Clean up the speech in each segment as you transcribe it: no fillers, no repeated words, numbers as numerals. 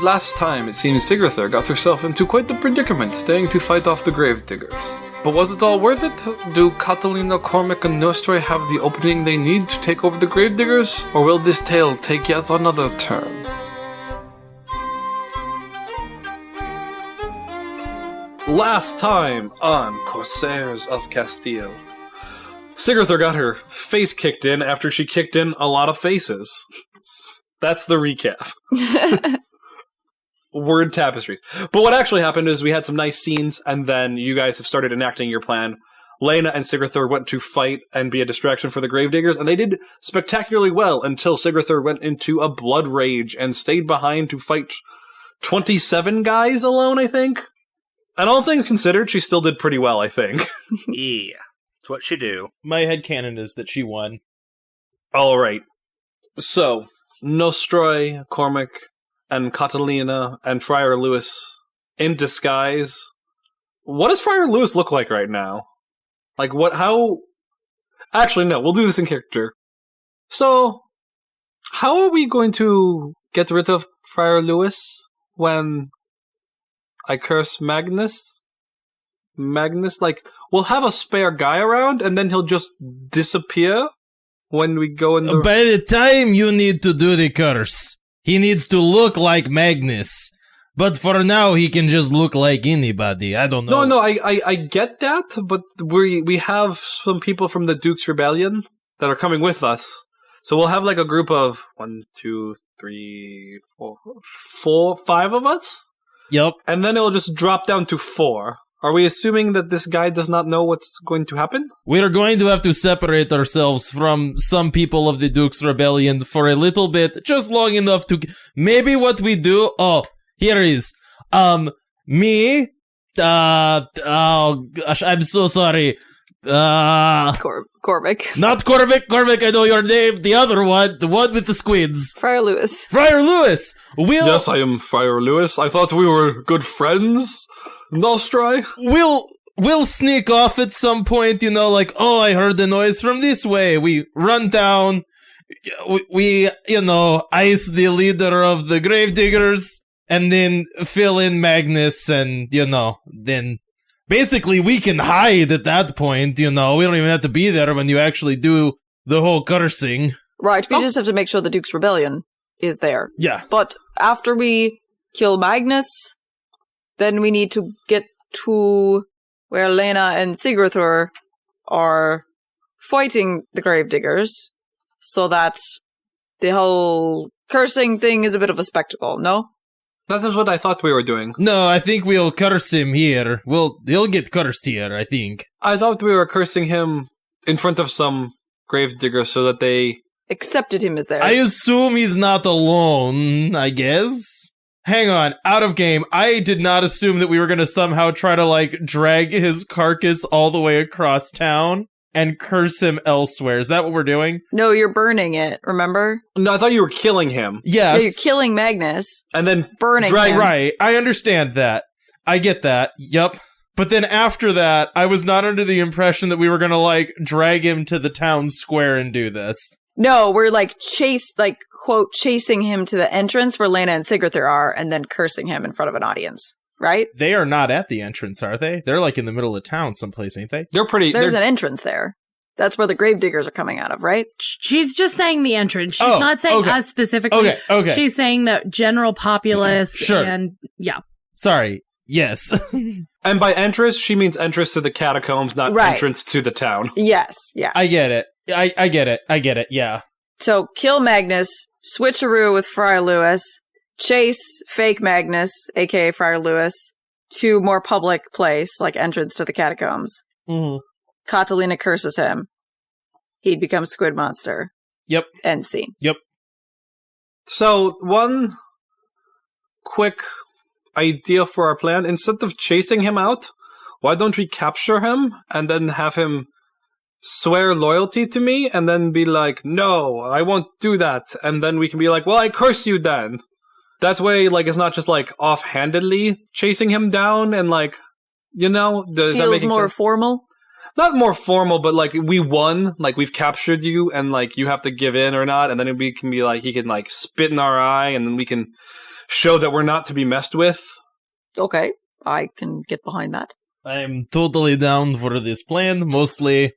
last time, it seems Sigrithur got herself into quite the predicament, staying to fight off the Gravediggers. But was it all worth it? Do Catalina, Cormac, and Nostroy have the opening they need to take over the Gravediggers? Or will this tale take yet another turn? Last time on Corsairs of Castille. Sigrithur got her face kicked in after she kicked in a lot of faces. That's the recap. Word tapestries. But what actually happened is we had some nice scenes, and then you guys have started enacting your plan. Lena and Sigrithur went to fight and be a distraction for the Gravediggers, and they did spectacularly well until Sigrithur went into a blood rage and stayed behind to fight 27 guys alone, I think. And all things considered, she still did pretty well, I think. Yeah. It's what she do. My headcanon is that she won. All right. So, Nostroy, Cormac, and Catalina, and Friar Lewis in disguise. What does Friar Lewis look like right now? Like, what, how... Actually, no, we'll do this in character. So, how are we going to get rid of Friar Lewis when I curse Magnus? Magnus, like, we'll have a spare guy around, and then he'll just disappear when we go in the... By the time you need to do the curse, he needs to look like Magnus. But for now, he can just look like anybody. I don't know. No, I get that, but we have some people from the Duke's Rebellion that are coming with us. So we'll have like a group of 1, 2, 3, 4, 5 of us? Yep. And then it'll just drop down to 4. Are we assuming that this guy does not know what's going to happen? We're going to have to separate ourselves from some people of the Duke's Rebellion for a little bit, just long enough to... Maybe what we do... Oh, here it is. Me... oh, gosh, I'm so sorry. Cormac. Not Cormac. Cormac, I know your name. The other one. The one with the squids. Friar Lewis. Friar Lewis! Yes, I am Friar Lewis. I thought we were good friends. Nostroy? We'll sneak off at some point, you know, like, oh, I heard the noise from this way. We run down, we you know, ice the leader of the Gravediggers, and then fill in Magnus, and, you know, then basically we can hide at that point, you know. We don't even have to be there when you actually do the whole cursing. Right, we just have to make sure the Duke's Rebellion is there. Yeah. But after we kill Magnus... Then we need to get to where Lena and Sigrithur are fighting the Gravediggers, so that the whole cursing thing is a bit of a spectacle, no? That is what I thought we were doing. No, I think we'll curse him here. He'll get cursed here, I think. I thought we were cursing him in front of some Gravediggers so that they... accepted him as there. I assume he's not alone, I guess? Hang on, out of game. I did not assume that we were going to somehow try to, like, drag his carcass all the way across town and curse him elsewhere. Is that what we're doing? No, you're burning it, remember? No, I thought you were killing him. Yes. Yeah, you're killing Magnus. And then burning him. Right, I understand that. I get that. Yup. But then after that, I was not under the impression that we were going to, like, drag him to the town square and do this. No, we're like quote, chasing him to the entrance where Lena and Sigrithur are, and then cursing him in front of an audience, right? They are not at the entrance, are they? They're like in the middle of town someplace, ain't they? There's an entrance there. That's where the Gravediggers are coming out of, right? She's just saying the entrance. She's not saying us specifically. Okay. She's saying the general populace. Sure. And yeah. Sorry. Yes. And by entrance, she means entrance to the catacombs, not entrance to the town. Yes, yeah. I get it. I get it, yeah. So, kill Magnus, switcheroo with Friar Lewis, chase fake Magnus, aka Friar Lewis, to more public place, like entrance to the catacombs. Mm-hmm. Catalina curses him. He'd become Squid Monster. Yep. End scene. Yep. So, one quick idea for our plan. Instead of chasing him out, why don't we capture him and then have him swear loyalty to me and then be like, no, I won't do that. And then we can be like, well, I curse you then. That way, like, it's not just like offhandedly chasing him down and like, you know, does that make sense? Feels more formal? Not more formal, but like we won, like we've captured you and like you have to give in or not. And then we can be like, he can like spit in our eye and then we can show that we're not to be messed with. Okay, I can get behind that. I'm totally down for this plan, mostly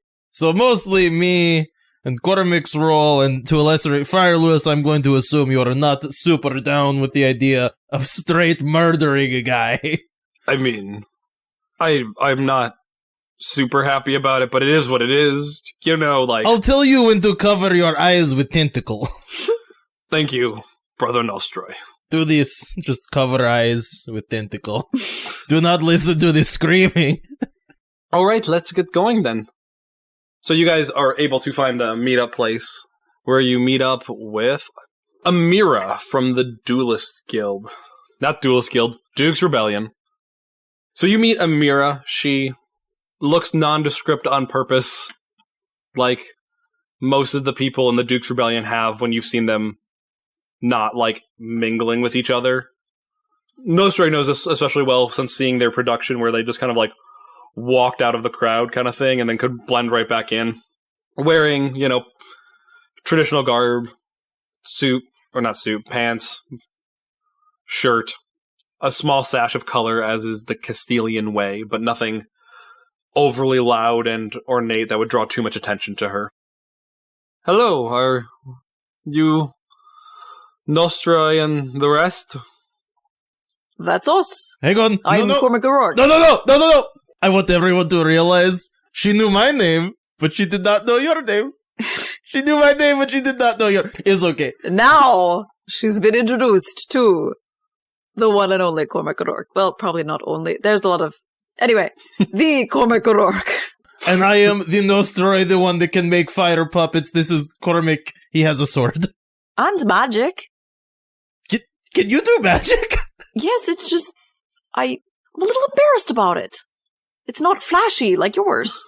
me and Cormac's role, and to a lesser Friar Lewis, I'm going to assume you're not super down with the idea of straight murdering a guy. I mean, I'm not super happy about it, but it is what it is. You know, like... I'll tell you when to cover your eyes with tentacle. Thank you, Brother Nostroy. Do this. Just cover eyes with tentacle. Do not listen to the screaming. Alright, let's get going then. So you guys are able to find a meetup place where you meet up with Amira from the Duelist Guild. Not Duelist Guild, Duke's Rebellion. So you meet Amira. She looks nondescript on purpose, like most of the people in the Duke's Rebellion have when you've seen them not, like, mingling with each other. Nostroy knows this especially well since seeing their production where they just kind of, like, walked out of the crowd kind of thing and then could blend right back in. Wearing, you know, traditional garb, pants, shirt, a small sash of color as is the Castilian way, but nothing overly loud and ornate that would draw too much attention to her. Hello, are you Nostroy and the rest? That's us. Hang on. I'm Cormac O'Rourke. No. I want everyone to realize she knew my name, but she did not know your name. She knew my name, but she did not know your... It's okay. Now, she's been introduced to the one and only Cormac O'Rourke. Well, probably not only. There's a lot of... Anyway, the Cormac O'Rourke. And I am the Nostroy, the one that can make fire puppets. This is Cormac. He has a sword. And magic. Can you do magic? Yes, it's just... I'm a little embarrassed about it. It's not flashy like yours.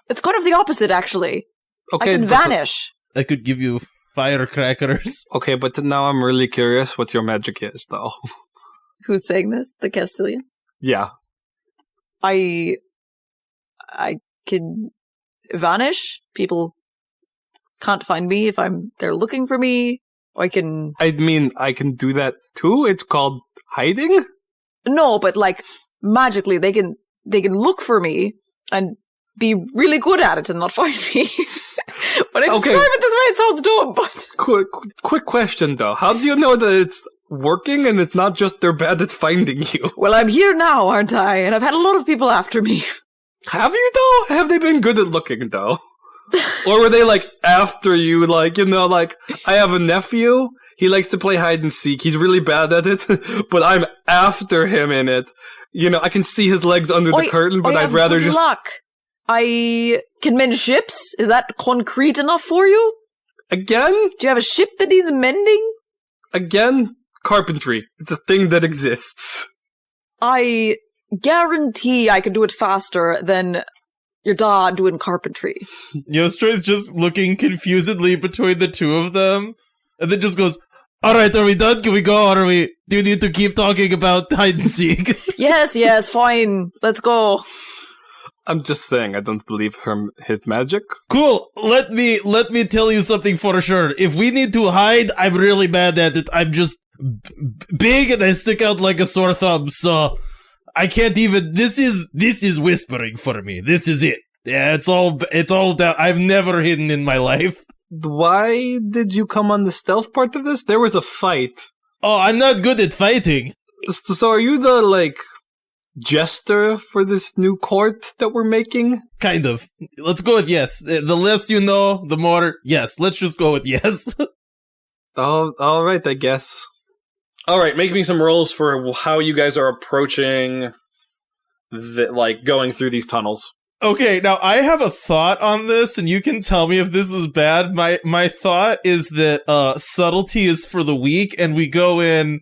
It's kind of the opposite, actually. Okay, I can vanish. I could give you firecrackers. Okay, but now I'm really curious what your magic is, though. Who's saying this? The Castilian? Yeah. I can vanish. People can't find me if they're looking for me. I can do that too? It's called hiding? No, but like magically they can look for me and be really good at it and not find me. When I describe it this way, it sounds dumb, but... Quick question, though. How do you know that it's working and it's not just they're bad at finding you? Well, I'm here now, aren't I? And I've had a lot of people after me. Have you, though? Have they been good at looking, though? Or were they, like, after you, like, you know, like, I have a nephew, he likes to play hide and seek, he's really bad at it, but I'm after him in it. You know, I can see his legs under the curtain, but I'd rather just... luck. I can mend ships. Is that concrete enough for you? Again? Do you have a ship that needs mending? Again? Carpentry. It's a thing that exists. I guarantee I can do it faster than your dad doing carpentry. Nostroy's just looking confusedly between the two of them, and then just goes, alright, are we done? Can we go? Or do you need to keep talking about hide and seek? Yes, fine. Let's go. I'm just saying, I don't believe his magic. Cool. Let me tell you something for sure. If we need to hide, I'm really bad at it. I'm just big and I stick out like a sore thumb, so I can't even... This is whispering for me. This is it. Yeah, it's all down. I've never hidden in my life. Why did you come on the stealth part of this? There was a fight. Oh, I'm not good at fighting. So are you the, like... jester for this new court that we're making? Kind of. Let's go with yes. The less you know, the more yes. Let's just go with yes. Oh, alright, I guess. Alright, make me some rolls for how you guys are approaching going through these tunnels. Okay, now I have a thought on this, and you can tell me if this is bad. My thought is that subtlety is for the weak, and we go in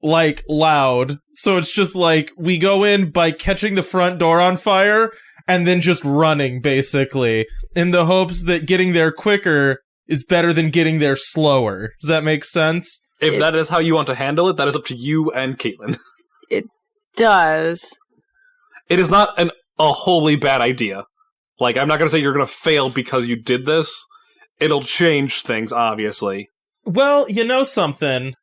like loud. So it's just like we go in by catching the front door on fire and then just running, basically, in the hopes that getting there quicker is better than getting there slower. Does that make sense? If that is how you want to handle it, that is up to you and Caitlin. It does. It is not a wholly bad idea. Like, I'm not going to say you're going to fail because you did this. It'll change things, obviously. Well, you know something?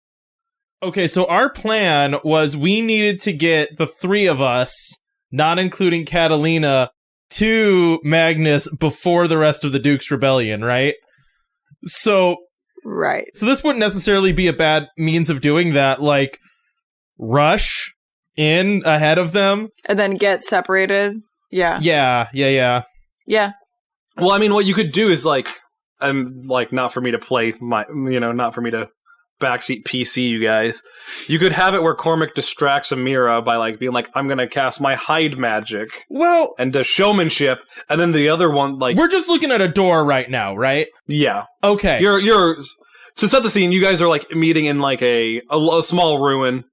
Okay, so our plan was we needed to get the three of us, not including Catalina, to Magnus before the rest of the Duke's Rebellion, right? So this wouldn't necessarily be a bad means of doing that, like, rush in ahead of them. And then get separated. Yeah. Yeah. Well, I mean, what you could do is, like, not for me to play my, not for me to backseat PC you guys. You could have it where Cormac distracts Amira by, like, being like, I'm gonna cast my hide magic. Well... And does showmanship, and then the other one, like... We're just looking at a door right now, right? Yeah. Okay. You're... To set the scene, you guys are, like, meeting in, like, a small ruined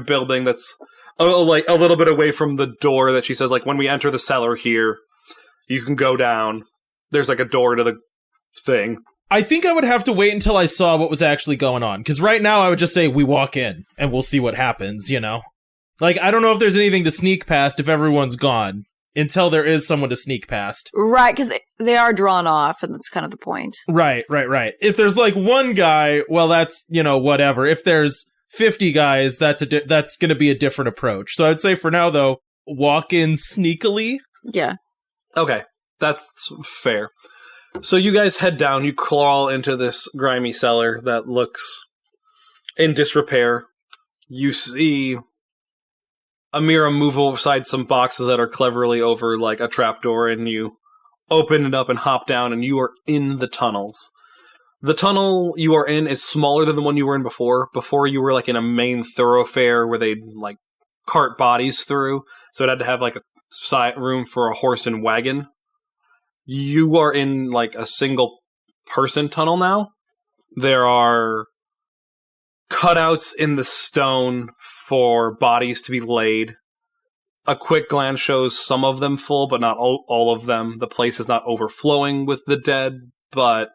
building that's, a little bit away from the door that she says, like, when we enter the cellar here, you can go down. There's, like, a door to the thing. I think I would have to wait until I saw what was actually going on, because right now I would just say we walk in, and we'll see what happens, you know? Like, I don't know if there's anything to sneak past if everyone's gone, until there is someone to sneak past. Right, because they are drawn off, and that's kind of the point. Right. If there's, like, one guy, well, that's, whatever. If there's 50 guys, that's going to be a different approach. So I'd say for now, though, walk in sneakily. Yeah. Okay, that's fair. So you guys head down, you crawl into this grimy cellar that looks in disrepair. You see Amira move aside some boxes that are cleverly over, like, a trapdoor, and you open it up and hop down, and you are in the tunnels. The tunnel you are in is smaller than the one you were in before. Before, you were, like, in a main thoroughfare where they'd, like, cart bodies through, so it had to have, like, a side room for a horse and wagon. You are in, like, a single-person tunnel now. There are cutouts in the stone for bodies to be laid. A quick glance shows some of them full, but not all of them. The place is not overflowing with the dead, but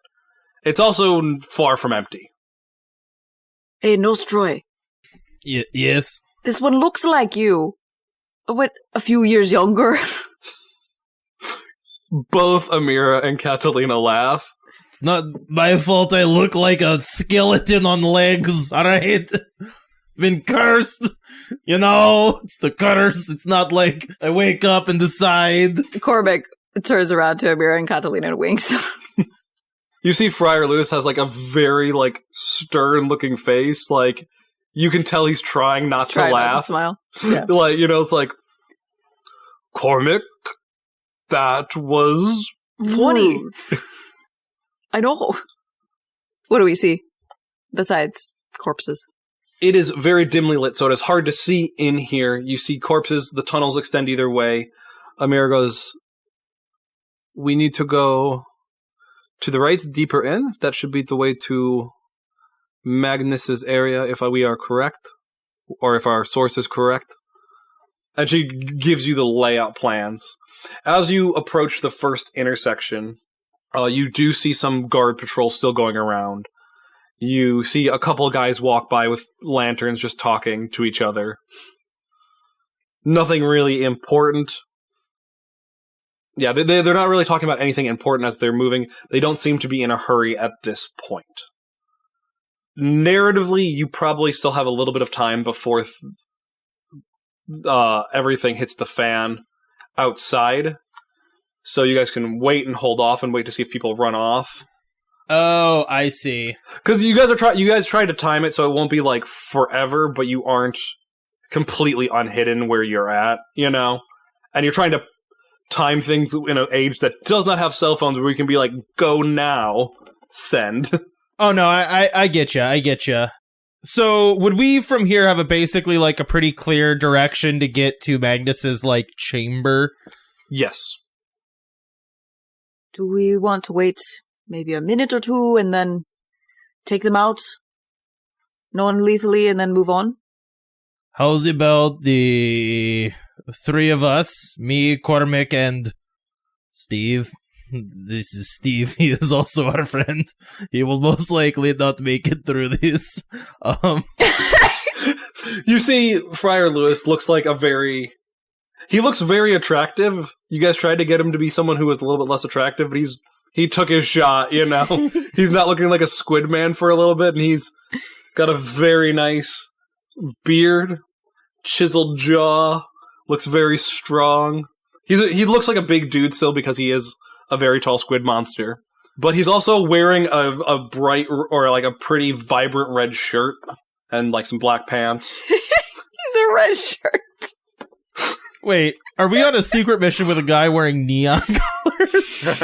it's also far from empty. Hey, Nostroy. Yes? This one looks like you, but a few years younger. Both Amira and Catalina laugh. It's not my fault I look like a skeleton on legs, alright? Been cursed. It's the curse. It's not like I wake up and decide. Cormac turns around to Amira and Catalina and winks. You see Friar Lewis has, like, a very, like, stern-looking face. Like, you can tell he's trying not to laugh. Not to smile. Yeah. Like, it's like, Cormac, that was funny. I know. What do we see besides corpses? It is very dimly lit, so it is hard to see in here. You see corpses, the tunnels extend either way. Amir goes, we need to go to the right, deeper in. That should be the way to Magnus's area, if we are correct, or if our source is correct. And she gives you the layout plans. As you approach the first intersection, you do see some guard patrol still going around. You see a couple guys walk by with lanterns just talking to each other. Nothing really important. Yeah, they're not really talking about anything important as they're moving. They don't seem to be in a hurry at this point. Narratively, you probably still have a little bit of time before everything hits the fan outside. So you guys can wait and hold off and wait to see if people run off. Oh, I see. Because you guys tried to time it so it won't be, like, forever, but you aren't completely unhidden where you're at, And you're trying to time things in an age that does not have cell phones where you can be like, go now, send. Oh, no, I get you. So, would we from here have basically, like, a pretty clear direction to get to Magnus's, like, chamber? Yes. Do we want to wait maybe a minute or two and then take them out non-lethally and then move on? How's about the three of us, me, Cormac, and Steve? This is Steve. He is also our friend. He will most likely not make it through this. You see, Friar Lewis looks like he looks very attractive. You guys tried to get him to be someone who was a little bit less attractive, but he took his shot, He's not looking like a squid man for a little bit, and he's Got a very nice beard, chiseled jaw, looks very strong. He looks like a big dude still because he is a very tall squid monster. But he's also wearing a bright or like a pretty vibrant red shirt and like some black pants. He's a red shirt. Wait, are we on a secret mission with a guy wearing neon colors?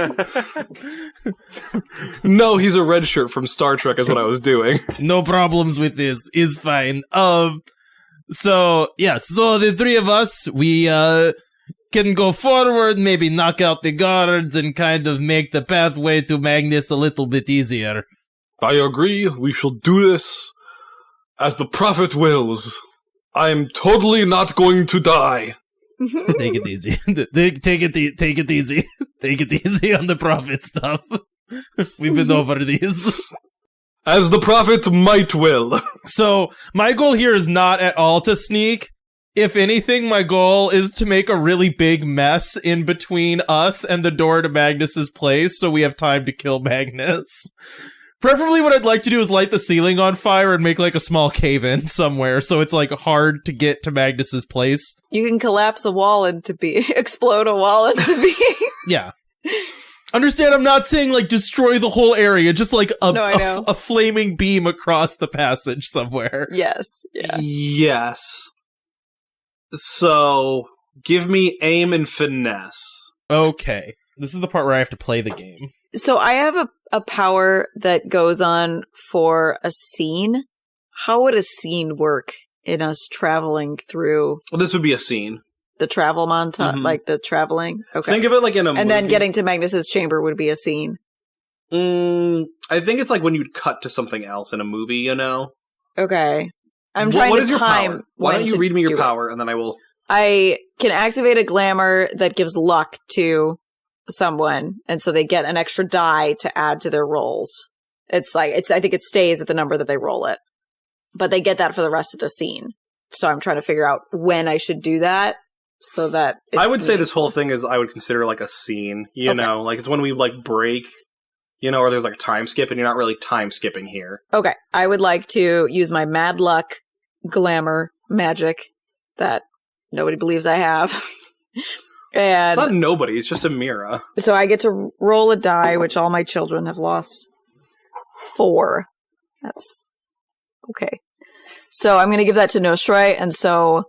No, he's a red shirt from Star Trek is what I was doing. No problems with this. Is fine. So the three of us, we can go forward, maybe knock out the guards, and kind of make the pathway to Magnus a little bit easier. I agree. We shall do this as the prophet wills. I am totally not going to die. Take it easy. Take it easy. Take it easy on the prophet stuff. We've been over these. As the prophet might will. So, my goal here is not at all to sneak. If anything, my goal is to make a really big mess in between us and the door to Magnus's place so we have time to kill Magnus. Preferably what I'd like to do is light the ceiling on fire and make like a small cave-in somewhere so it's like hard to get to Magnus's place. You can collapse a wall into being, explode a wall into being. Yeah. Understand, I'm not saying like destroy the whole area, just like a flaming beam across the passage somewhere. Yes. Yeah. Yes. So, give me aim and finesse. Okay. This is the part where I have to play the game. So I have a power that goes on for a scene. How would a scene work in us traveling through? Well, this would be a scene. The travel montage, like the traveling? Okay. Think of it like in a movie. And then getting to Magnus's chamber would be a scene. I think it's like when you'd cut to something else in a movie, you know? Okay. I'm trying what to is your time. Power? Why don't you read me your power, and then I will... I can activate a glamour that gives luck to someone, and so they get an extra die to add to their rolls. I think it stays at the number that they roll it. But they get that for the rest of the scene. So I'm trying to figure out when I should do that so that it's I would say this whole thing is I would consider like a scene, you know? Like it's when we like break, you know, or there's like a time skip and you're not really time skipping here. Okay. I would like to use my mad luck glamour magic that nobody believes I have. And it's not nobody, it's just Amira. So I get to roll a die, which all my children have lost 4. That's okay. So I'm going to give that to Nostroy, and so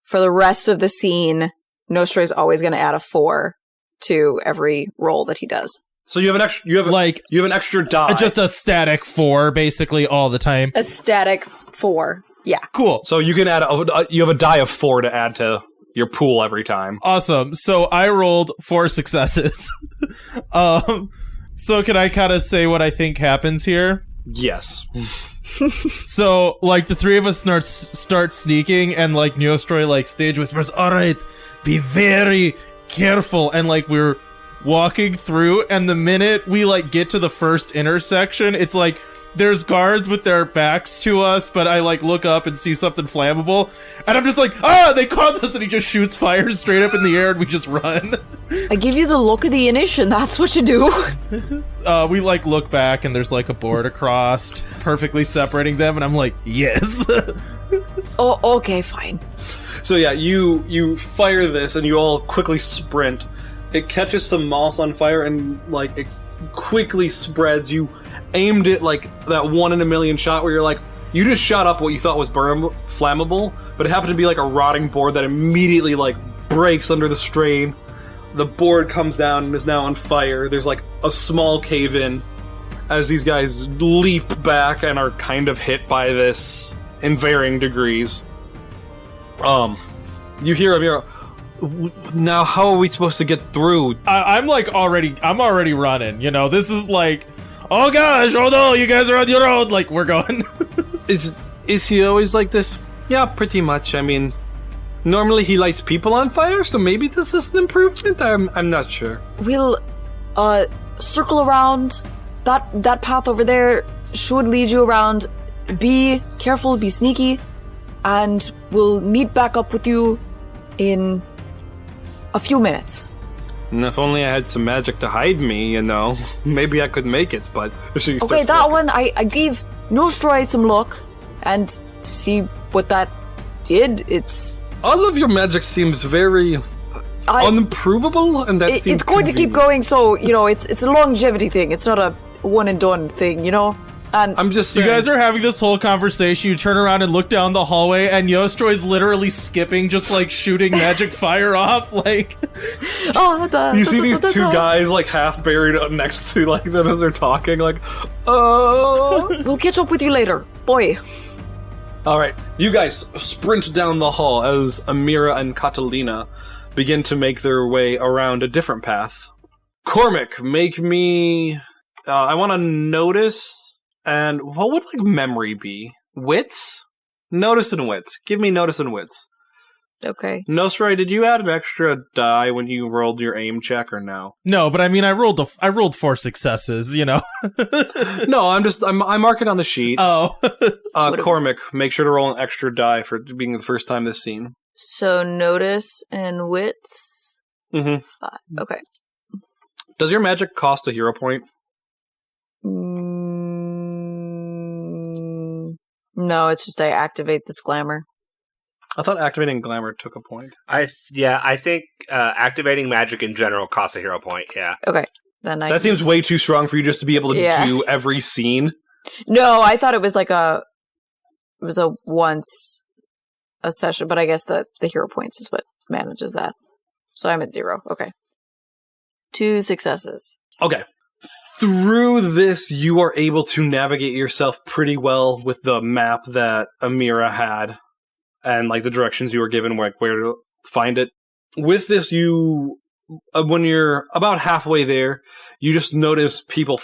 for the rest of the scene, Nostroy is always going to add a 4 to every roll that he does. So you have an extra. You have an extra die. Just a static 4, basically all the time. A static 4. Yeah. Cool. So you can add. You have a die of 4 to add to your pool every time. Awesome. So I rolled 4 successes. So can I kind of say what I think happens here? Yes. So, like, the three of us start sneaking, and, like, Nostroy, like, stage whispers, alright, be very careful, and, like, we're walking through, and the minute we, like, get to the first intersection, it's like, there's guards with their backs to us, but I, like, look up and see something flammable, and I'm just like, they caught us, and he just shoots fire straight up in the air, and we just run. I give you the look of the initiation, that's what you do. We, like, look back, and there's, like, a board across, perfectly separating them, and I'm like, yes! Oh, okay, fine. So yeah, you fire this, and you all quickly sprint. It catches some moss on fire, and, like, it quickly spreads. You aimed it like that 1 in a million shot where you're like, you just shot up what you thought was flammable, but it happened to be like a rotting board that immediately like breaks under the strain. The board comes down and is now on fire. There's like a small cave-in as these guys leap back and are kind of hit by this in varying degrees. You hear Amira, now how are we supposed to get through? I'm already running, you know, this is like, oh gosh, oh no, you guys are on your own, like, we're going. Is he always like this? Yeah, pretty much. I mean, normally he lights people on fire, so maybe this is an improvement? I'm not sure. We'll, circle around. That path over there should lead you around. Be careful, be sneaky, and we'll meet back up with you in a few minutes. And if only I had some magic to hide me, you know, maybe I could make it, but... Okay, that one, I gave Nostroy some luck. and see what that did. All of your magic seems very unimprovable, and that seems it's going to keep going. So it's a longevity thing. It's not a one and done thing. And I'm just saying. You guys are having this whole conversation. You turn around and look down the hallway, and Yostroy's literally skipping, just like shooting magic fire off. Like, you see these two guys like half buried up next to like them as they're talking. Like, we'll catch up with you later, boy. All right, you guys sprint down the hall as Amira and Catalina begin to make their way around a different path. Cormac, make me. I want to notice. And what would like memory be? Wits? Notice and wits. Give me notice and wits. Okay. Nostra, did you add an extra die when you rolled your aim check or no? No, but I mean, I rolled 4 successes. No, I'm marking on the sheet. Oh. Cormac, make sure to roll an extra die for being the first time this scene. So notice and wits. 5. Okay. Does your magic cost a hero point? No, it's just I activate this glamour. I thought activating glamour took a point. I think activating magic in general costs a hero point. Yeah. Okay, then that seems way too strong for you just to be able to do every scene. No, I thought it was like once a session, but I guess the hero points is what manages that. So I'm at 0. Okay, 2 successes. Okay. Through this, you are able to navigate yourself pretty well with the map that Amira had and like the directions you were given, like where to find it. With this, you, when you're about halfway there, you just notice people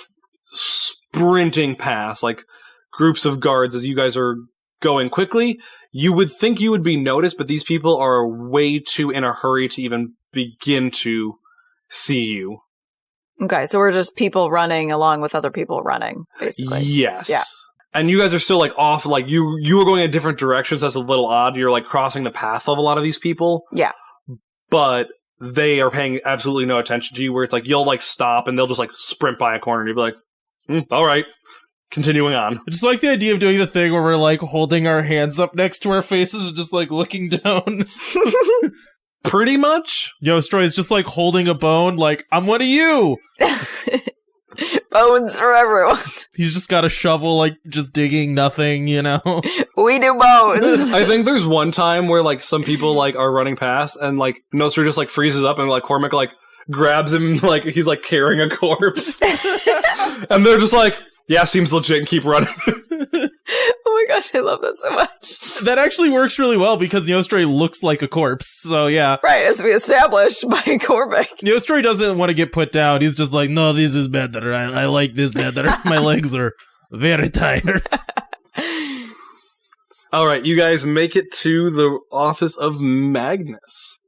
sprinting past, like groups of guards as you guys are going quickly. You would think you would be noticed, but these people are way too in a hurry to even begin to see you. Okay, so we're just people running along with other people running, basically. Yes. Yeah. And you guys are still like off, like you were going in different directions. That's a little odd. You're like crossing the path of a lot of these people. Yeah. But they are paying absolutely no attention to you, where it's like you'll like stop and they'll just like sprint by a corner and you'll be like, all right, continuing on. I just like the idea of doing the thing where we're like holding our hands up next to our faces and just like looking down. Pretty much. Yostroy is just like holding a bone, like, I'm one of you! Bones for everyone. He's just got a shovel, like, just digging nothing, We do bones. I think there's one time where, like, some people, like, are running past, and, like, Nostra just, like, freezes up, and, like, Cormac, like, grabs him, like, he's, like, carrying a corpse. And they're just like, yeah, seems legit, and keep running. Oh my gosh, I love that so much. That actually works really well because Nostra looks like a corpse, so yeah. Right, as we established by Cormac. Nostra doesn't want to get put down. He's just like, no, this is better. I like this better. My legs are very tired. All right, you guys make it to the office of Magnus.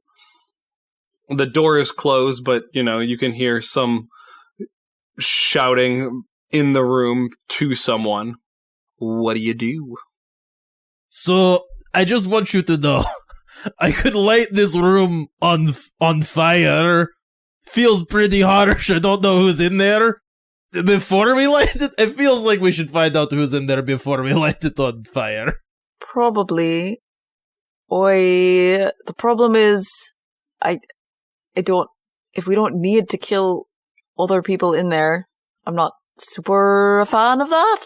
The door is closed, but, you can hear some shouting in the room to someone. What do you do? So, I just want you to know, I could light this room on fire. Feels pretty harsh. I don't know who's in there. Before we light it, it feels like we should find out who's in there before we light it on fire. Probably. The problem is, I don't, if we don't need to kill other people in there, I'm not super a fan of that.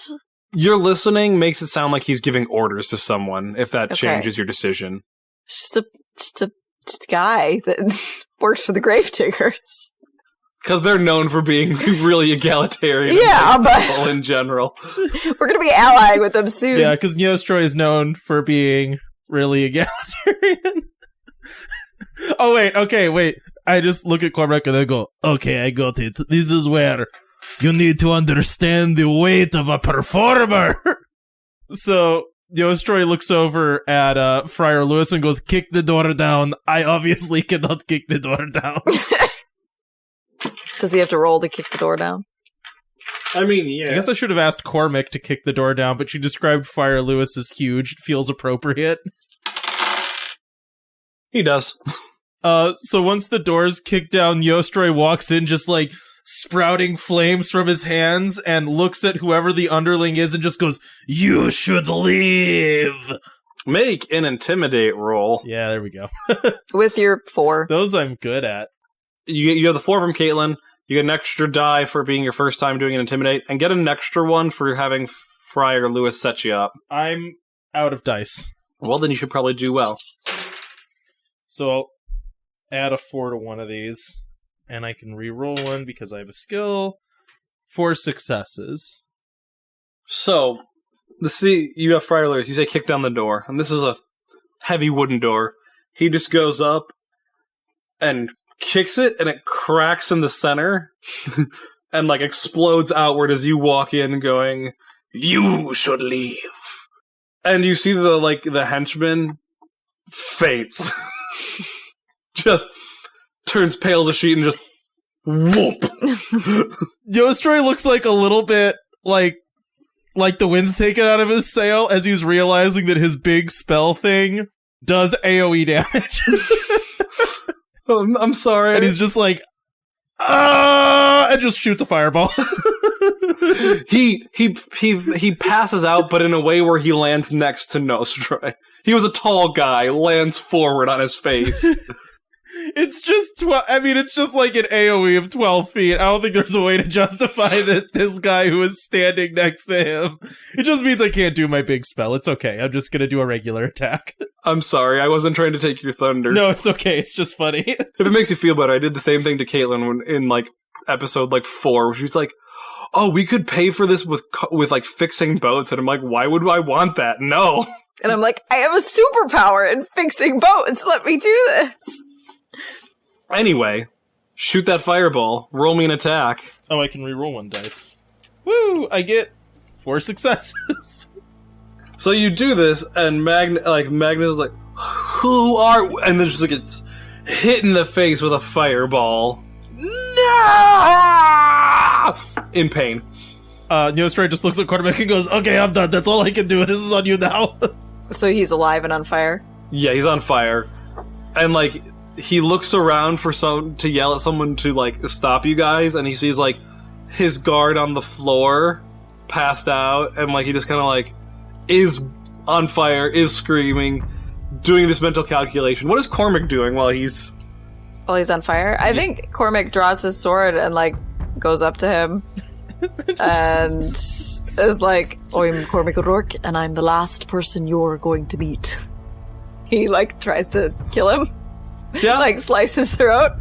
Your listening makes it sound like he's giving orders to someone, if that changes your decision. Just a guy that works for the Gravediggers. Because they're known for being really egalitarian. Yeah, but in general. We're going to be allying with them soon. Yeah, because Nostra is known for being really egalitarian. Oh, wait. I just look at Cormac and I go, okay, I got it. This is where you need to understand the weight of a performer. So, Nostra looks over at Friar Lewis and goes, kick the door down. I obviously cannot kick the door down. Does he have to roll to kick the door down? I mean, yeah. I guess I should have asked Cormac to kick the door down, but she described Friar Lewis as huge. It feels appropriate. He does. So once the door's kicked down, Nostra walks in just like sprouting flames from his hands and looks at whoever the underling is and just goes, "You should leave." Make an intimidate roll. Yeah, there we go. With your 4. Those I'm good at. You have the 4 from Caitlin. You get an extra die for being your first time doing an intimidate, and get an extra one for having Friar Lewis set you up. I'm out of dice. Well, then you should probably do well. So I'll add a 4 to one of these, and I can re-roll one because I have a skill. 4 successes. So, you have Friar Lewis. You say kick down the door, and this is a heavy wooden door. He just goes up and kicks it, and it cracks in the center, and like explodes outward as you walk in, going, "You should leave." And you see the henchman faints, just turns pale as a sheet, and just whoop. Yostroy looks like a little bit like the wind's taken out of his sail as he's realizing that his big spell thing does AoE damage. I'm sorry. And he's just like, and just shoots a fireball. He passes out, but in a way where he lands next to Nostroy. He was a tall guy, lands forward on his face. It's just it's just like an AoE of 12 feet. I don't think there's a way to justify that this guy who is standing next to him. It just means I can't do my big spell. It's okay. I'm just gonna do a regular attack. I'm sorry. I wasn't trying to take your thunder. No, it's okay. It's just funny. If it makes you feel better, I did the same thing to Caitlin in episode 4, where she's like, "Oh, we could pay for this with fixing boats," and I'm like, "Why would I want that? No." And I'm like, "I have a superpower in fixing boats. Let me do this." Anyway, shoot that fireball. Roll me an attack. Oh, I can re-roll one dice. Woo! I get 4 successes. So you do this, and Magnus is like, "Who are?" And then just gets hit in the face with a fireball. No! In pain. Neostray just looks at Quarterback and goes, "Okay, I'm done. That's all I can do. This is on you now." So he's alive and on fire? Yeah, he's on fire. And he looks around for to yell at someone to stop you guys, and he sees his guard on the floor, passed out, and he just kind of is on fire, is screaming, doing this mental calculation. What is Cormac doing while he's on fire? I think Cormac draws his sword and goes up to him and is like, "I'm Cormac O'Rourke, and I'm the last person you're going to meet." He tries to kill him. Yeah. Slice his throat.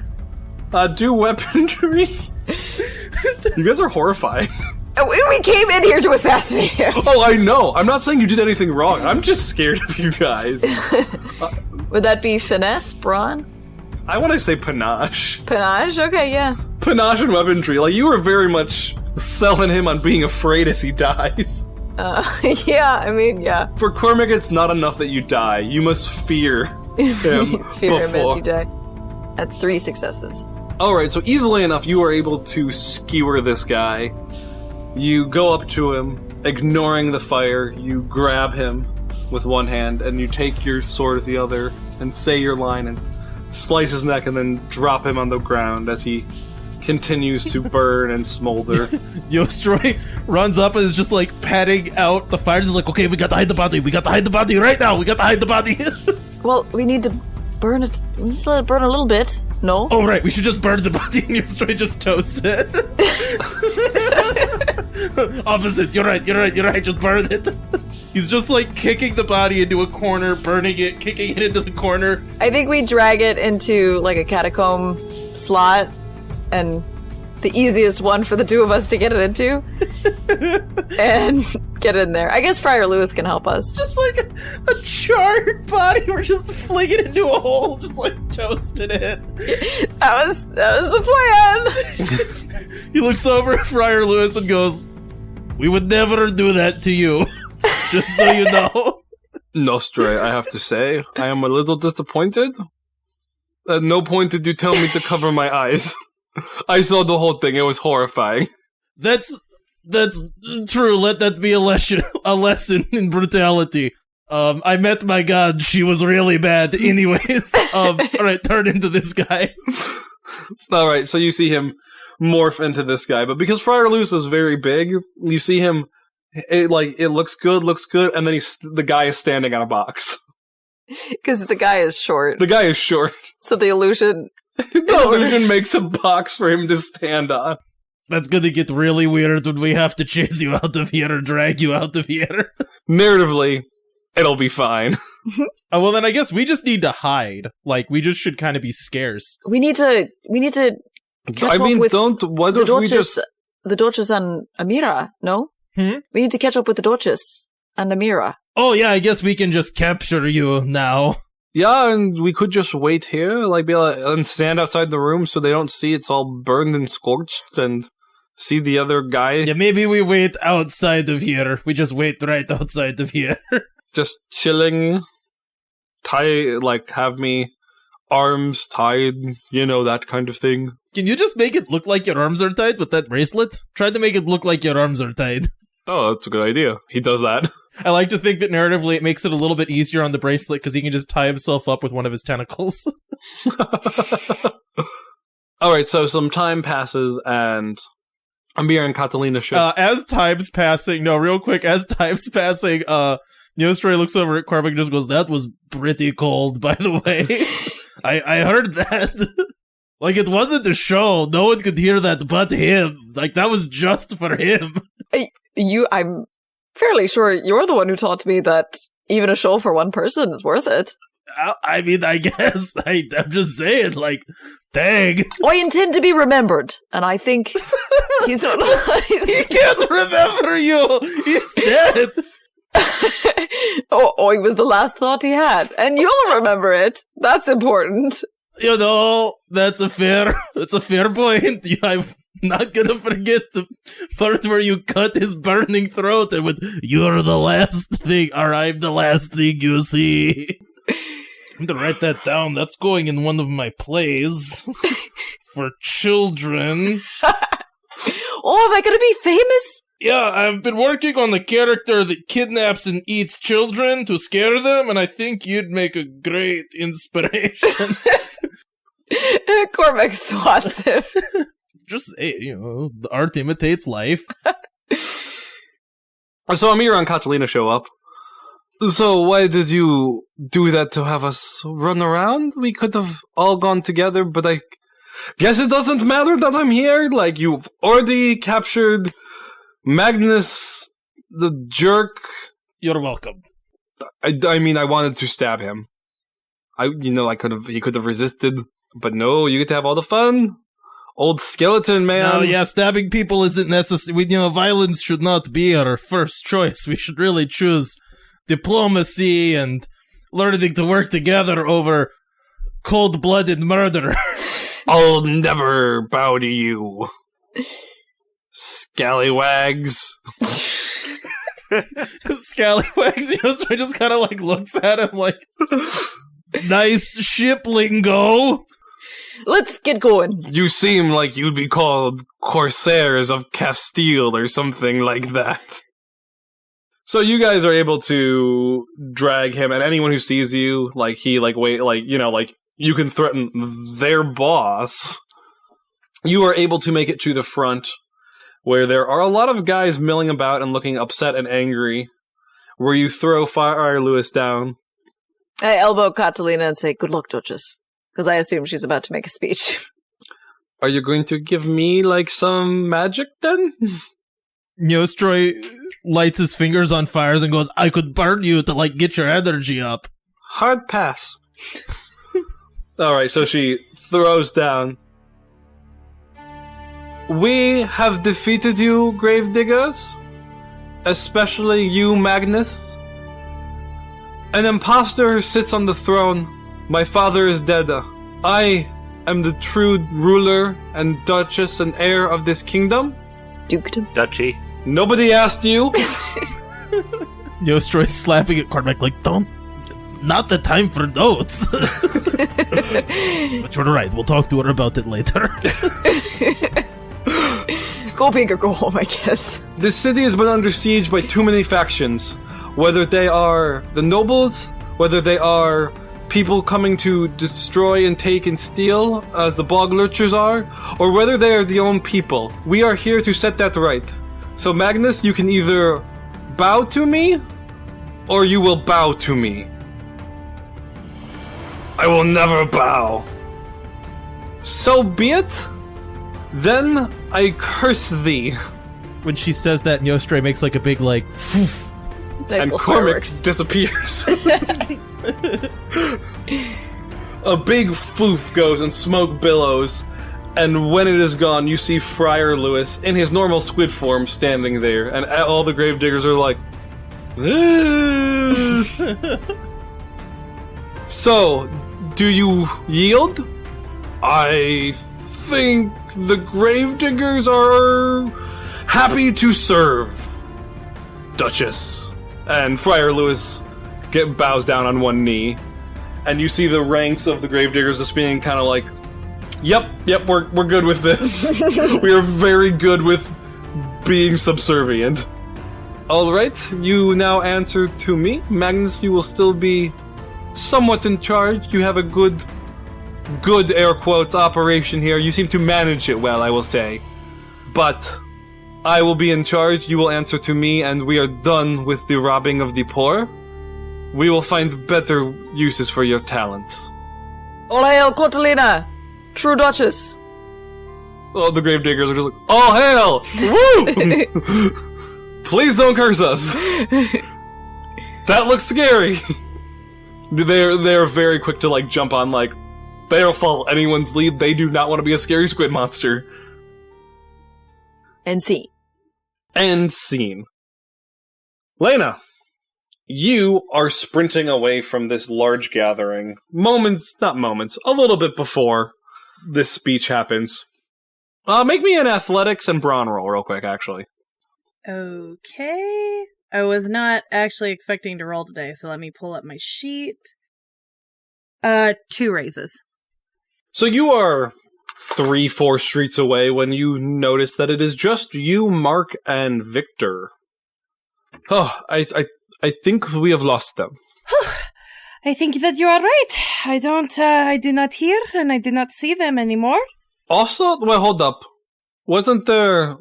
Do weaponry. You guys are horrifying. We came in here to assassinate him. Oh, I know. I'm not saying you did anything wrong. I'm just scared of you guys. Would that be finesse, brawn? I want to say panache. Panache? Okay, yeah. Panache and weaponry. You were very much selling him on being afraid as he dies. Yeah, yeah. For Cormac, it's not enough that you die. You must fear him Fear him before. as you die. That's 3 successes. Alright, so easily enough, you are able to skewer this guy. You go up to him, ignoring the fire, you grab him with one hand, and you take your sword with the other, and say your line, and slice his neck, and then drop him on the ground as he continues to burn and smolder. Yostroy runs up and is just patting out the fires. He's like, "Okay, we got to hide the body. We got to hide the body right now. We got to hide the body." Well, we need to burn it. We need to let it burn a little bit. No? Oh, right. We should just burn the body, and Yostroy just toasts it. Opposite. You're right. Just burn it. He's just kicking the body into a corner, burning it, kicking it into the corner. I think we drag it into a catacomb slot, and the easiest one for the 2 of us to get it into, and get in there. I guess Friar Lewis can help us. Just a charred body. We're just flinging it into a hole, just toasting it. That was the plan. He looks over at Friar Lewis and goes, "We would never do that to you. Just so you know." Nostroy, I have to say, I am a little disappointed. At no point did you tell me to cover my eyes. I saw the whole thing. It was horrifying. That's true. Let that be a lesson in brutality. I met my god. She was really bad. Anyways, alright, turn into this guy. Alright, so you see him morph into this guy. But because Friar Lewis is very big, you see him, it looks good, and then the guy is standing on a box. Because the guy is short. The guy is short. So the illusion... The illusion makes a box for him to stand on. That's gonna get really weird when we have to chase you out of here or drag you out of here. Narratively, it'll be fine. Oh, well, then I guess we just need to hide. Like, we just should kind of be scarce. We need to catch up with the Duchess and Amira, no? We need to catch up with the Duchess and Amira. Oh, yeah, I guess we can just capture you now. Yeah, and we could just wait here, and stand outside the room so they don't see it's all burned and scorched, and see the other guy. Yeah, maybe we wait outside of here. We just wait right outside of here. Just chilling, have me arms tied, that kind of thing. Can you just make it look like your arms are tied with that bracelet? Try to make it look like your arms are tied. Oh, that's a good idea. He does that. I like to think that narratively it makes it a little bit easier on the bracelet because he can just tie himself up with one of his tentacles. Alright, so some time passes and Amir and Catalina show. As time's passing, Neostroy looks over at Cormac and just goes, "That was pretty cold, by the way." I heard that. Like, it wasn't a show. No one could hear that but him. Like, that was just for him. I'm fairly sure you're the one who taught me that even a show for one person is worth it. I mean, I guess. I'm just saying, dang. I intend to be remembered, and I think he's not... He can't remember you! He's dead! Oi was the last thought he had, and you'll remember it. That's important. That's a fair point. I'm not gonna forget the part where you cut his burning throat and went, "You're the last thing," or "I'm the last thing you see." I'm gonna write that down. That's going in one of my plays for children. Oh, am I gonna be famous? Yeah, I've been working on the character that kidnaps and eats children to scare them, and I think you'd make a great inspiration. Cormac swats him. Just say, the art imitates life. So Amira and Catalina show up. So why did you do that, to have us run around? We could have all gone together, but I guess it doesn't matter that I'm here. You've already captured Magnus, the jerk. You're welcome. I mean, I wanted to stab him. He could have resisted, but no, you get to have all the fun. Old skeleton man. No, yeah, stabbing people isn't necessary. Violence should not be our first choice. We should really choose diplomacy and learning to work together over cold-blooded murder. I'll never bow to you, scallywags. Scallywags, so I just kind of looks at him nice ship lingo. Let's get going. You seem like you'd be called Corsairs of Castille or something like that. So you guys are able to drag him, and anyone who sees you, you can threaten their boss. You are able to make it to the front, where there are a lot of guys milling about and looking upset and angry, where you throw Friar Lewis down. I elbow Catalina and say, "Good luck, Duchess," because I assume she's about to make a speech. Are you going to give me, some magic, then? Neostroy lights his fingers on fires and goes, "I could burn you to, get your energy up." Hard pass. Alright, so she throws down. We have defeated you, Gravediggers. Especially you, Magnus. An imposter sits on the throne. My father is dead. I am the true ruler and duchess and heir of this kingdom. Dukedom. Duchy. Nobody asked you. Neostroy's slapping at Cormac not the time for notes. But you're right, we'll talk to her about it later. Go big or go home, I guess. This city has been under siege by too many factions. Whether they are the nobles, whether they are people coming to destroy and take and steal, as the bog lurchers are, or whether they are the own people. We are here to set that right. So Magnus, you can either bow to me, or you will bow to me. I will never bow. So be it. Then I curse thee. When she says that, Nostre makes like a big like poof. And Cormac disappears. A big foof goes and smoke billows, and when it is gone, you see Friar Lewis in his normal squid form standing there, and all the Gravediggers are like, So, do you yield? I think the Gravediggers are happy to serve, Duchess. And Friar Lewis bows down on one knee, and you see the ranks of the Gravediggers just being kind of like, Yep, we're good with this. We are very good with being subservient. Alright, you now answer to me. Magnus, you will still be somewhat in charge. You have a good air quotes operation here. You seem to manage it well, I will say. But I will be in charge, you will answer to me, and we are done with the robbing of the poor. We will find better uses for your talents. All hail, Catalina! True Duchess! Oh, the Gravediggers are just like, all hail! Woo! Please don't curse us! That looks scary! They're very quick to, like, jump on, like, they'll follow anyone's lead. They do not want to be a scary squid monster. And scene. And scene. Lena, you are sprinting away from this large gathering. A little bit before this speech happens. Make me an athletics and brawn roll real quick, actually. Okay. I was not actually expecting to roll today, so let me pull up my sheet. 2 raises. So you are 3-4 streets away when you notice that it is just you, Mark, and Victor. Oh, I think we have lost them. I think that you are right. I do not hear and I do not see them anymore. Also, well, hold up. Wasn't there...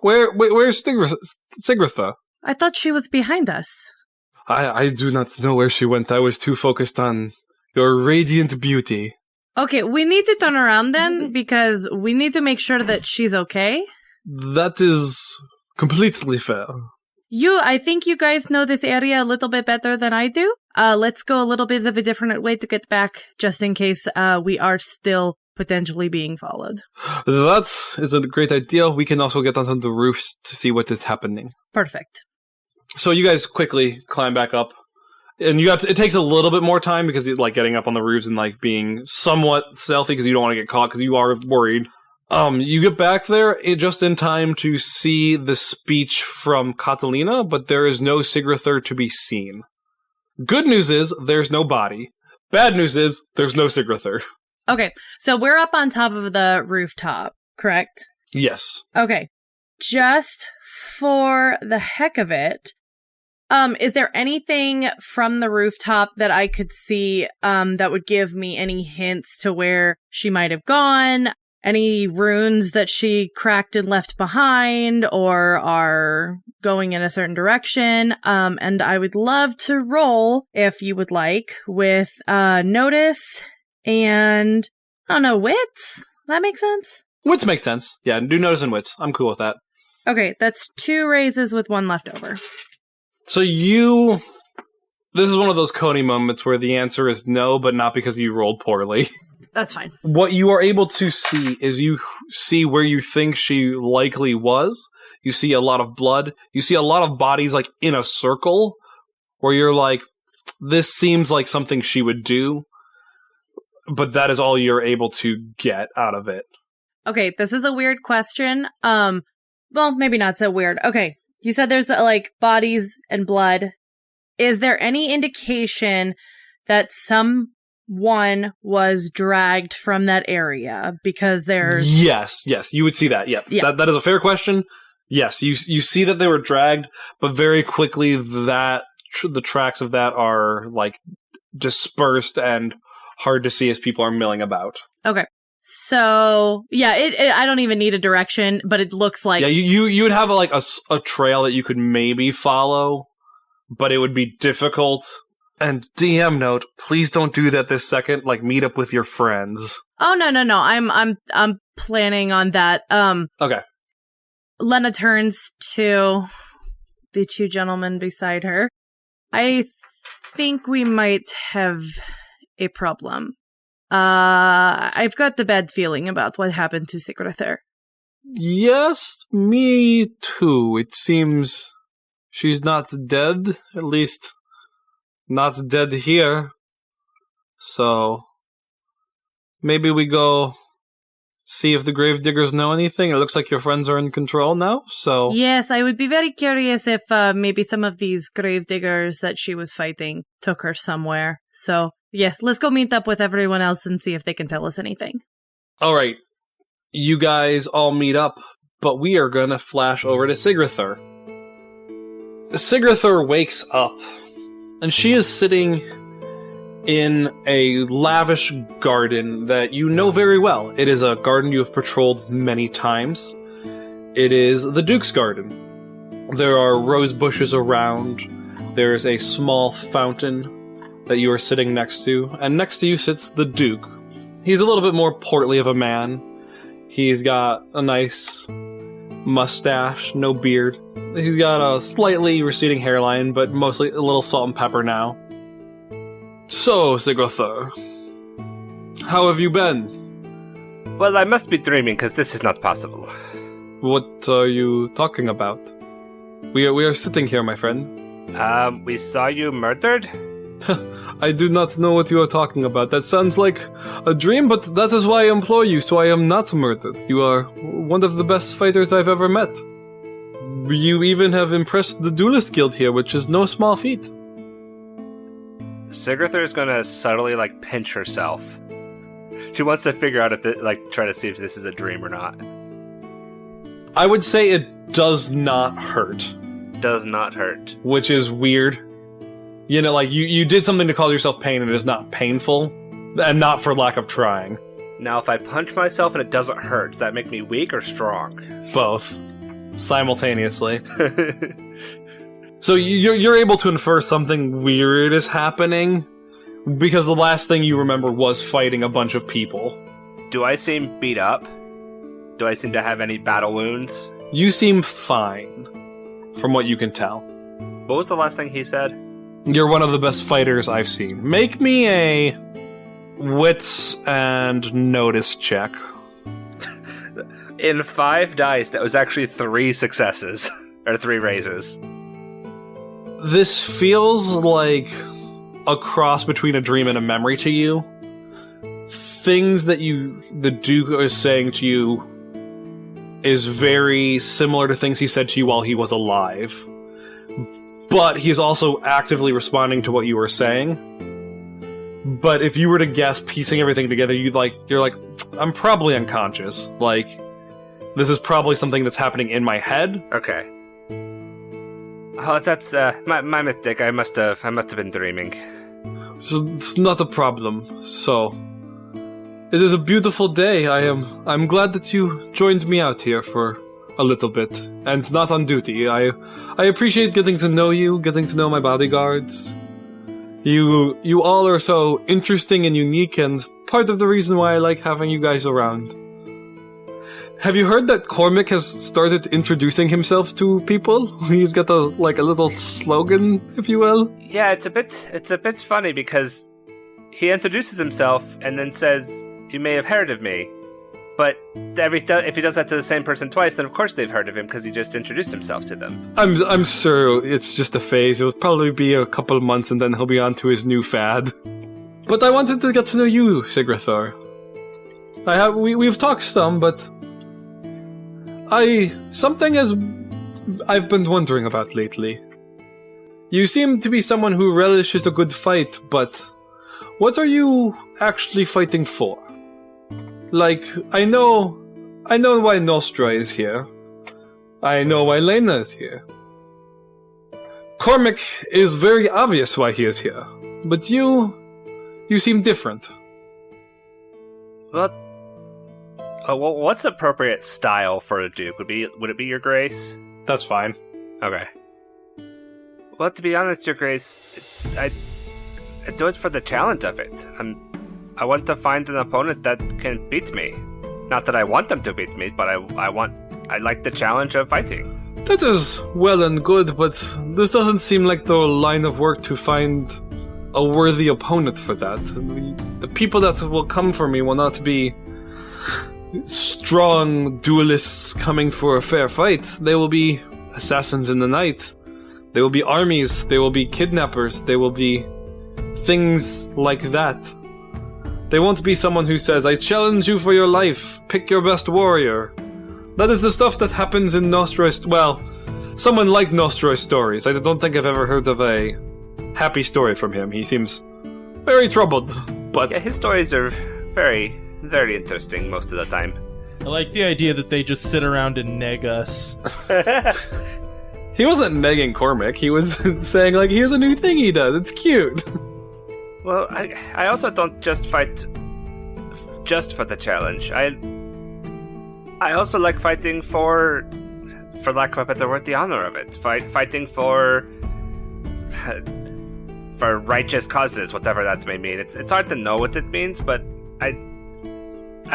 Where's Sigrithur? I thought she was behind us. I do not know where she went. I was too focused on your radiant beauty. Okay, we need to turn around then, because we need to make sure that she's okay. That is completely fair. I think you guys know this area a little bit better than I do. Let's go a little bit of a different way to get back, just in case we are still potentially being followed. That is a great idea. We can also get onto the roofs to see what is happening. Perfect. So you guys quickly climb back up. And it takes a little bit more time because you're like getting up on the roofs and like being somewhat stealthy because you don't want to get caught because you are worried. You get back there just in time to see the speech from Catalina, but there is no Sigrithur to be seen. Good news is there's no body. Bad news is there's no Sigrithur. Okay, so we're up on top of the rooftop, correct? Yes. Okay, just for the heck of it, is there anything from the rooftop that I could see that would give me any hints to where she might have gone? Any runes that she cracked and left behind or are going in a certain direction? And I would love to roll, if you would like, with notice and, I don't know, wits? That makes sense? Wits makes sense. Yeah, do notice and wits. I'm cool with that. Okay, that's 2 raises with 1 left over. So this is one of those Coney moments where the answer is no, but not because you rolled poorly. That's fine. What you are able to see is you see where you think she likely was. You see a lot of blood. You see a lot of bodies like in a circle where you're like, this seems like something she would do. But that is all you're able to get out of it. Okay, this is a weird question. Well, maybe not so weird. Okay, you said there's like bodies and blood. Is there any indication that someone was dragged from that area? Because there's... Yes, you would see that. Yeah. That is a fair question. Yes, you see that they were dragged, but very quickly the tracks of that are like dispersed and hard to see as people are milling about. Okay. So, yeah, I don't even need a direction, but it looks like... Yeah, you would have a trail that you could maybe follow, but it would be difficult. And DM note, please don't do that this second. Like, meet up with your friends. Oh, no. I'm planning on that. Okay. Lena turns to the two gentlemen beside her. I think we might have a problem. I've got the bad feeling about what happened to Sigrithur. Yes, me too. It seems she's not dead, at least not dead here. So maybe we go see if the Gravediggers know anything. It looks like your friends are in control now, so... Yes, I would be very curious if maybe some of these Gravediggers that she was fighting took her somewhere. So, yes, let's go meet up with everyone else and see if they can tell us anything. Alright, you guys all meet up, but we are gonna flash over to Sigrithur. Sigrithur wakes up, and she is sitting in a lavish garden that you know very well. It is a garden you have patrolled many times. It is the Duke's garden. There are rose bushes around. There is a small fountain that you are sitting next to, and next to you sits the Duke. He's a little bit more portly of a man. He's got a nice mustache, no beard. He's got a slightly receding hairline, but mostly a little salt and pepper now. So, Sigrithur, how have you been? Well, I must be dreaming, because this is not possible. What are you talking about? We are sitting here, my friend. We saw you murdered? I do not know what you are talking about. That sounds like a dream, but that is why I employ you, so I am not murdered. You are one of the best fighters I've ever met. You even have impressed the Duelist Guild here, which is no small feat. Sigrithur is gonna subtly, pinch herself. She wants to figure out if try to see if this is a dream or not. I would say it does not hurt. Does not hurt. Which is weird. You know, you did something to cause yourself pain and it is not painful, and not for lack of trying. Now, if I punch myself and it doesn't hurt, does that make me weak or strong? Both. Simultaneously. So you're able to infer something weird is happening, because the last thing you remember was fighting a bunch of people. Do I seem beat up? Do I seem to have any battle wounds? You seem fine, from what you can tell. What was the last thing he said? You're one of the best fighters I've seen. Make me a wits and notice check. In 5 dice, that was actually 3 successes. Or 3 raises. This feels like a cross between a dream and a memory to you. Things that the Duke is saying to you is very similar to things he said to you while he was alive. But he's also actively responding to what you were saying. But if you were to guess, piecing everything together, you're like, I'm probably unconscious. This is probably something that's happening in my head. Okay. Oh, that's my mistake. I must have been dreaming. It's not a problem. So, it is a beautiful day. I'm glad that you joined me out here for a little bit, and not on duty. I appreciate getting to know you, getting to know my bodyguards. You all are so interesting and unique, and part of the reason why I like having you guys around. Have you heard that Cormac has started introducing himself to people? He's got a little slogan, if you will. Yeah, it's a bit funny because he introduces himself and then says, "You may have heard of me." But if he does that to the same person twice, then of course they've heard of him because he just introduced himself to them. I'm sure it's just a phase. It'll probably be a couple of months and then he'll be on to his new fad. But I wanted to get to know you, Sigrithur. We've talked some, but something I've been wondering about lately. You seem to be someone who relishes a good fight, but what are you actually fighting for? I know why Nostra is here. I know why Lena is here. Cormac is very obvious why he is here. But you You seem different. Well, what's the appropriate style for a duke? Would it be Your Grace? That's fine. Okay. Well, to be honest, Your Grace, I do it for the challenge of it. I want to find an opponent that can beat me. Not that I want them to beat me, but I like the challenge of fighting. That is well and good, but this doesn't seem like the line of work to find a worthy opponent for that. The people that will come for me will not be strong duelists coming for a fair fight. They will be assassins in the night. They will be armies. They will be kidnappers. They will be things like that. They won't be someone who says, I challenge you for your life. Pick your best warrior. That is the stuff that happens in Nostroy's... Well, someone like Nostroy's stories. I don't think I've ever heard of a happy story from him. He seems very troubled, but... Yeah, his stories are very, very interesting most of the time. I like the idea that they just sit around and neg us. He wasn't negging Cormac. He was saying, like, here's a new thing he does. It's cute. Well, I also don't just fight just for the challenge. I also like fighting for lack of a better word, the honor of it. Fighting for righteous causes, whatever that may mean. It's hard to know what it means, but I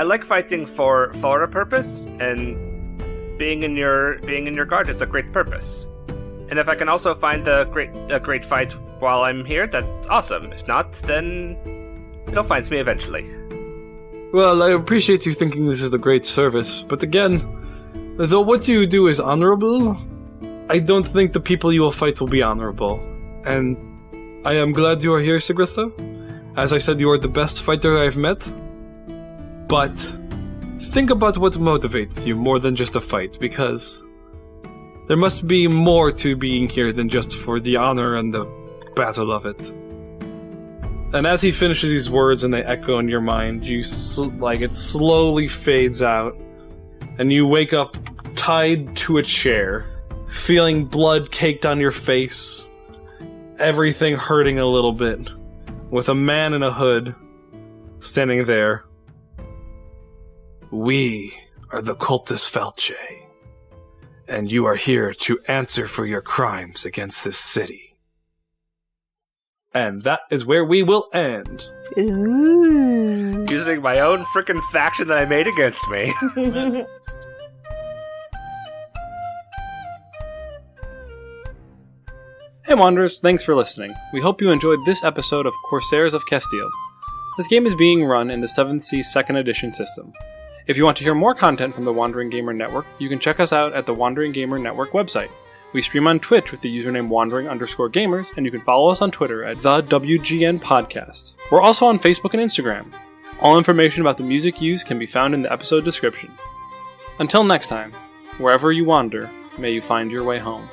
like fighting for a purpose, and being in your guard is a great purpose. And if I can also find a great fight while I'm here, that's awesome. If not, then you'll find me eventually. Well, I appreciate you thinking this is a great service, but again, though what you do is honorable, I don't think the people you will fight will be honorable. And I am glad you are here, Sigrithur. As I said, you are the best fighter I've met. But think about what motivates you more than just a fight, because there must be more to being here than just for the honor and the battle of it. And as he finishes these words and they echo in your mind, it slowly fades out, and you wake up tied to a chair, feeling blood caked on your face, everything hurting a little bit, with a man in a hood standing there. We are the Cultus Felce, and you are here to answer for your crimes against this city. And that is where we will end. Ooh. Using my own frickin' faction that I made against me. Hey Wanderers, thanks for listening. We hope you enjoyed this episode of Corsairs of Castille. This game is being run in the 7th Sea 2nd Edition system. If you want to hear more content from the Wandering Gamer Network, you can check us out at the Wandering Gamer Network website. We stream on Twitch with the username Wandering_Gamers, and you can follow us on Twitter at the WGN Podcast. We're also on Facebook and Instagram. All information about the music used can be found in the episode description. Until next time, wherever you wander, may you find your way home.